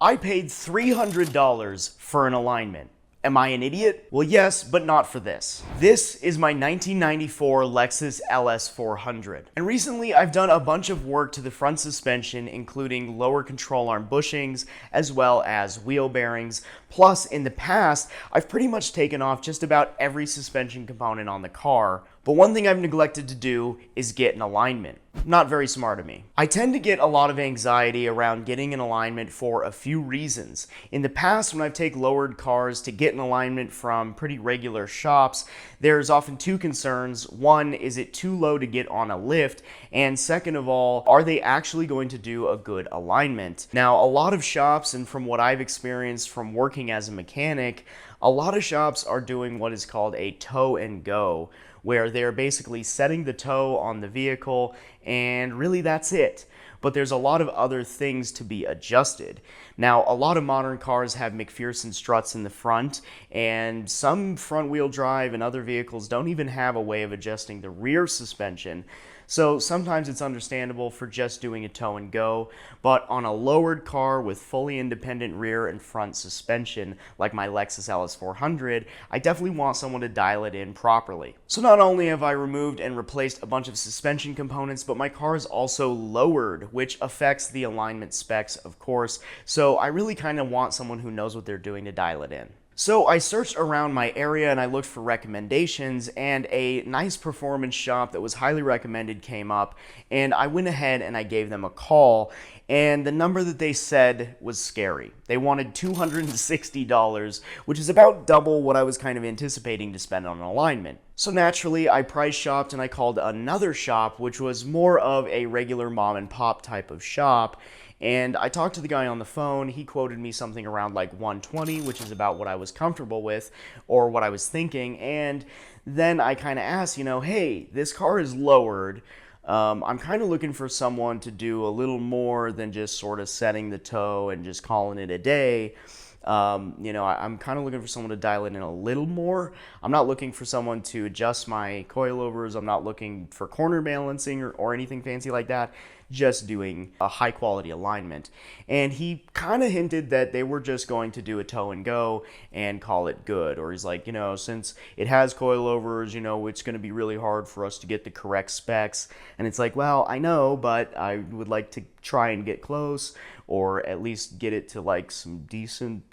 I paid $300 for an alignment. Am I an idiot? Well, yes, but not for this. This is my 1994 Lexus LS400. And recently I've done a bunch of work to the front suspension, including lower control arm bushings, as well as wheel bearings. Plus, in the past, I've pretty much taken off just about every suspension component on the car. But one thing I've neglected to do is get an alignment. Not very smart of me. I tend to get a lot of anxiety around getting an alignment for a few reasons. In the past, when I've taken lowered cars to get an alignment from pretty regular shops, there's often two concerns. One, is it too low to get on a lift? And second of all, are they actually going to do a good alignment? Now, a lot of shops, and from what I've experienced from working as a mechanic, a lot of shops are doing what is called a tow and go, where they're basically setting the toe on the vehicle, and really that's it. But there's a lot of other things to be adjusted. Now, a lot of modern cars have McPherson struts in the front, and some front-wheel drive and other vehicles don't even have a way of adjusting the rear suspension. So sometimes it's understandable for just doing a tow and go, but on a lowered car with fully independent rear and front suspension, like my Lexus LS400, I definitely want someone to dial it in properly. So not only have I removed and replaced a bunch of suspension components, but my car is also lowered, which affects the alignment specs, of course, so I really kind of want someone who knows what they're doing to dial it in. So I searched around my area and I looked for recommendations, and a nice performance shop that was highly recommended came up, and I went ahead and I gave them a call, and the number that they said was scary. They wanted $260, which is about double what I was kind of anticipating to spend on an alignment. So naturally, I price shopped and I called another shop, which was more of a regular mom and pop type of shop. And I talked to the guy on the phone. He quoted me something around like 120, which is about what I was comfortable with or what I was thinking. And then I kind of asked, hey, this car is lowered. I'm kind of looking for someone to do a little more than just sort of setting the toe and just calling it a day. I'm kind of looking for someone to dial it in a little more. I'm not looking for someone to adjust my coilovers. I'm not looking for corner balancing or anything fancy like that. Just doing a high quality alignment. And he kind of hinted that they were just going to do a tow and go and call it good. Or he's like, since it has coilovers, it's going to be really hard for us to get the correct specs. And it's like, well, I know, but I would like to try and get close, or at least get it to like some decent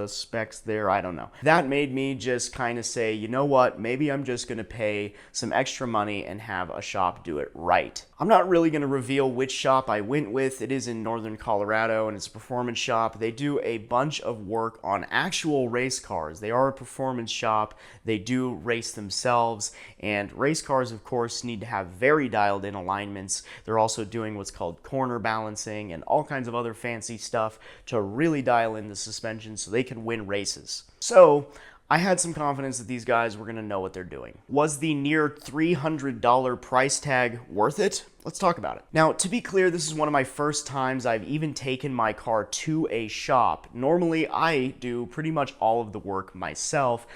specs there. I don't know. That made me just kind of say, you know what, maybe I'm just going to pay some extra money and have a shop do it right. I'm not really going to reveal which shop I went with. It is in northern Colorado and it's a performance shop. They do a bunch of work on actual race cars. They are a performance shop. They do race themselves, and race cars, of course, need to have very dialed in alignments. They're also doing what's called corner balancing and all kinds of other fancy stuff to really dial in the suspension so they can win races. So I had some confidence that these guys were going to know what they're doing. Was the near $300 price tag worth it? Let's talk about it. Now, to be clear, this is one of my first times I've even taken my car to a shop. Normally, I do pretty much all of the work myself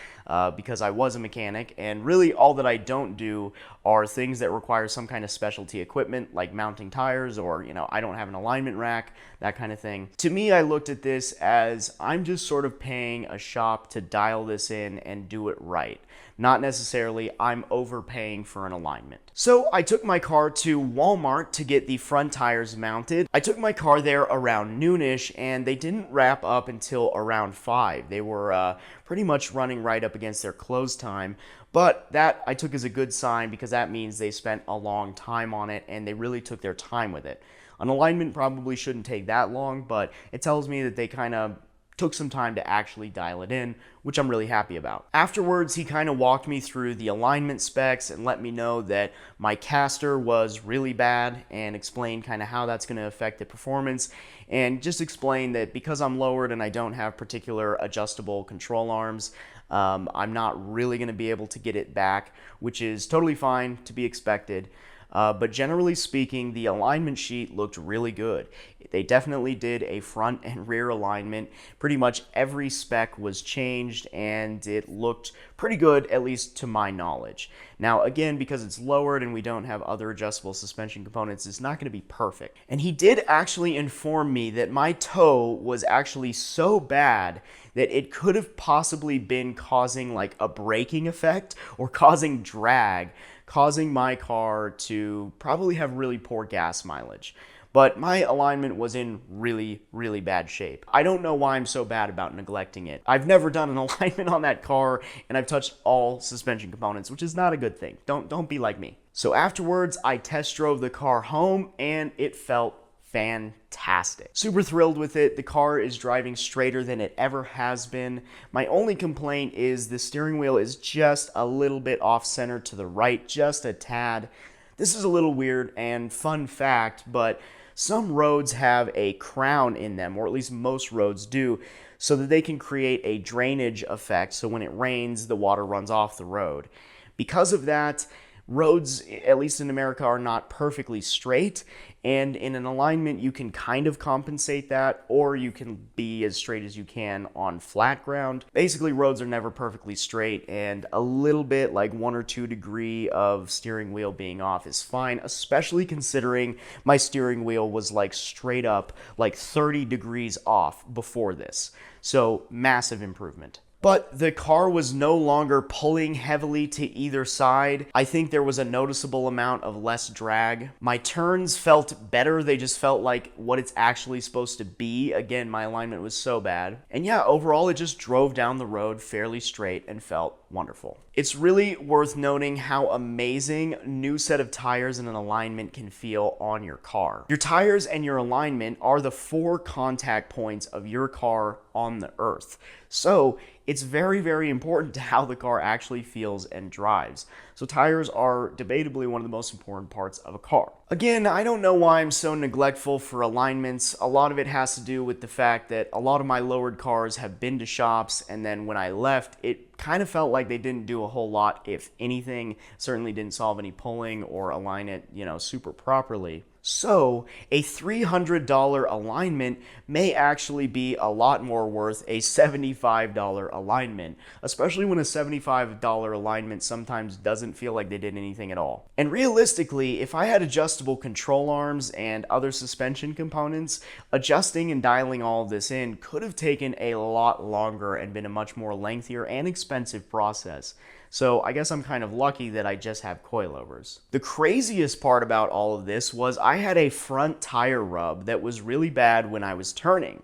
because I was a mechanic, and really all that I don't do are things that require some kind of specialty equipment, like mounting tires, or, I don't have an alignment rack, that kind of thing. To me, I looked at this as I'm just sort of paying a shop to dial this in and do it right. Not necessarily I'm overpaying for an alignment. So I took my car to Walmart to get the front tires mounted. I took my car there around noonish, and they didn't wrap up until around 5. They were pretty much running right up against their close time, but that I took as a good sign because that means they spent a long time on it and they really took their time with it. An alignment probably shouldn't take that long, but it tells me that they kind of took some time to actually dial it in, which I'm really happy about. Afterwards, he kind of walked me through the alignment specs and let me know that my caster was really bad and explained kind of how that's going to affect the performance, and just explained that because I'm lowered and I don't have particular adjustable control arms, I'm not really going to be able to get it back, which is totally fine, to be expected. But generally speaking, the alignment sheet looked really good. They definitely did a front and rear alignment. Pretty much every spec was changed and it looked pretty good, at least to my knowledge. Now, again, because it's lowered and we don't have other adjustable suspension components, it's not going to be perfect. And he did actually inform me that my toe was actually so bad that it could have possibly been causing like a braking effect or causing drag, causing my car to probably have really poor gas mileage. But my alignment was in really, really bad shape. I don't know why I'm so bad about neglecting it. I've never done an alignment on that car, and I've touched all suspension components, which is not a good thing. Don't be like me. So afterwards, I test drove the car home, and it felt fantastic. Super thrilled with it. The car is driving straighter than it ever has been. My only complaint is the steering wheel is just a little bit off center to the right, just a tad. This is a little weird, and fun fact, but some roads have a crown in them, or at least most roads do, so that they can create a drainage effect, so when it rains, the water runs off the road. Because of that, roads, at least in America, are not perfectly straight, and in an alignment, you can kind of compensate that, or you can be as straight as you can on flat ground. Basically, roads are never perfectly straight, and a little bit, like 1 or 2 degree of steering wheel being off is fine, especially considering my steering wheel was like straight up, like 30 degrees off before this. So, massive improvement. But the car was no longer pulling heavily to either side. I think there was a noticeable amount of less drag. My turns felt better. They just felt like what it's actually supposed to be. Again, my alignment was so bad. And yeah, overall, it just drove down the road fairly straight and felt wonderful. It's really worth noting how amazing new set of tires and an alignment can feel on your car. Your tires and your alignment are the 4 contact points of your car on the earth. So it's very, very important to how the car actually feels and drives. So tires are debatably one of the most important parts of a car. Again, I don't know why I'm so neglectful for alignments. A lot of it has to do with the fact that a lot of my lowered cars have been to shops, and then when I left, it kind of felt like they didn't do a whole lot, if anything. Certainly didn't solve any pulling or align it, super properly. So, a $300 alignment may actually be a lot more worth a $75 alignment, especially when a $75 alignment sometimes doesn't feel like they did anything at all. And realistically, if I had adjustable control arms and other suspension components, adjusting and dialing all of this in could have taken a lot longer and been a much more lengthier and expensive process. So I guess I'm kind of lucky that I just have coilovers. The craziest part about all of this was I had a front tire rub that was really bad when I was turning.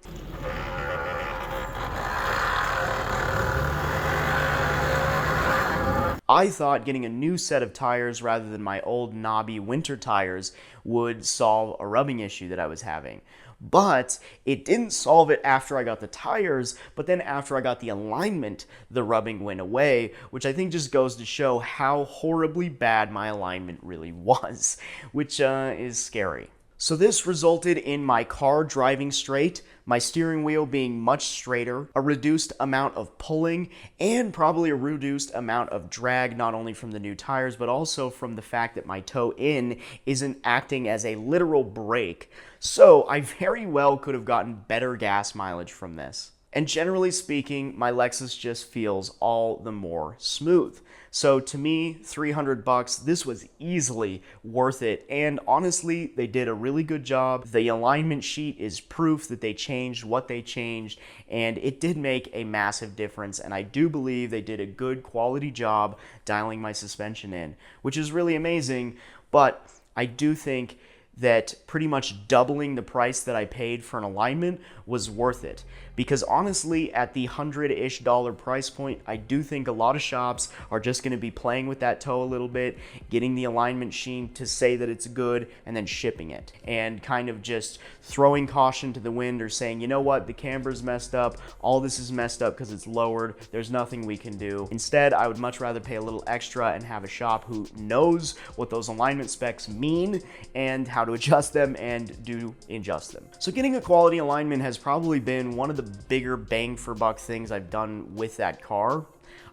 I thought getting a new set of tires rather than my old knobby winter tires would solve a rubbing issue that I was having. But it didn't solve it after I got the tires, but then after I got the alignment, the rubbing went away, which I think just goes to show how horribly bad my alignment really was, which is scary. So this resulted in my car driving straight, my steering wheel being much straighter, a reduced amount of pulling, and probably a reduced amount of drag, not only from the new tires, but also from the fact that my toe in isn't acting as a literal brake. So I very well could have gotten better gas mileage from this. And generally speaking, my Lexus just feels all the more smooth. So to me, $300, this was easily worth it. And honestly, they did a really good job. The alignment sheet is proof that they changed what they changed, and it did make a massive difference. And I do believe they did a good quality job dialing my suspension in, which is really amazing. But I do think that pretty much doubling the price that I paid for an alignment was worth it. Because honestly, at the $100-ish price point, I do think a lot of shops are just going to be playing with that toe a little bit, getting the alignment sheen to say that it's good, and then shipping it. And kind of just throwing caution to the wind or saying, you know what, the camber's messed up, all this is messed up because it's lowered, there's nothing we can do. Instead, I would much rather pay a little extra and have a shop who knows what those alignment specs mean and how to adjust them and do adjust them. So getting a quality alignment has probably been one of the bigger bang for buck things I've done with that car.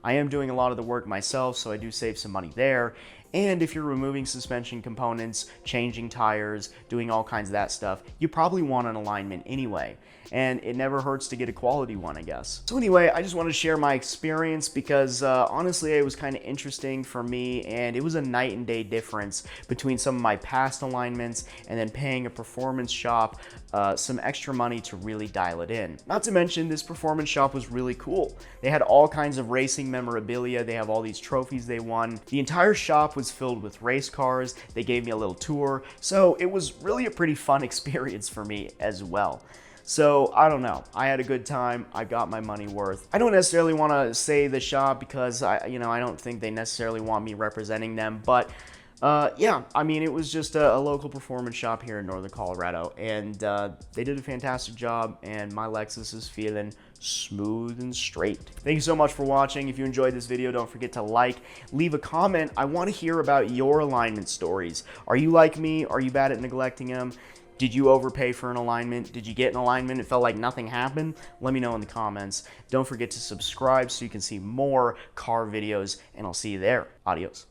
I am doing a lot of the work myself, so I do save some money there. And if you're removing suspension components, changing tires, doing all kinds of that stuff, you probably want an alignment anyway. And it never hurts to get a quality one, I guess. So anyway, I just want to share my experience because honestly, it was kind of interesting for me, and it was a night and day difference between some of my past alignments and then paying a performance shop some extra money to really dial it in. Not to mention, this performance shop was really cool. They had all kinds of racing memorabilia. They have all these trophies they won. The entire shop was filled with race cars. They gave me a little tour. So it was really a pretty fun experience for me as well. So I don't know. I had a good time. I got my money worth. I don't necessarily want to say the shop because I don't think they necessarily want me representing them, but yeah, I mean, it was just a local performance shop here in Northern Colorado, and they did a fantastic job, and my Lexus is feeling smooth and straight. Thank you so much for watching. If you enjoyed this video, don't forget to leave a comment. I want to hear about your alignment stories. Are you like me? Are you bad at neglecting them? Did you overpay for an alignment? Did you get an alignment? It felt like nothing happened? Let me know in the comments. Don't forget to subscribe so you can see more car videos, and I'll see you there. Adios.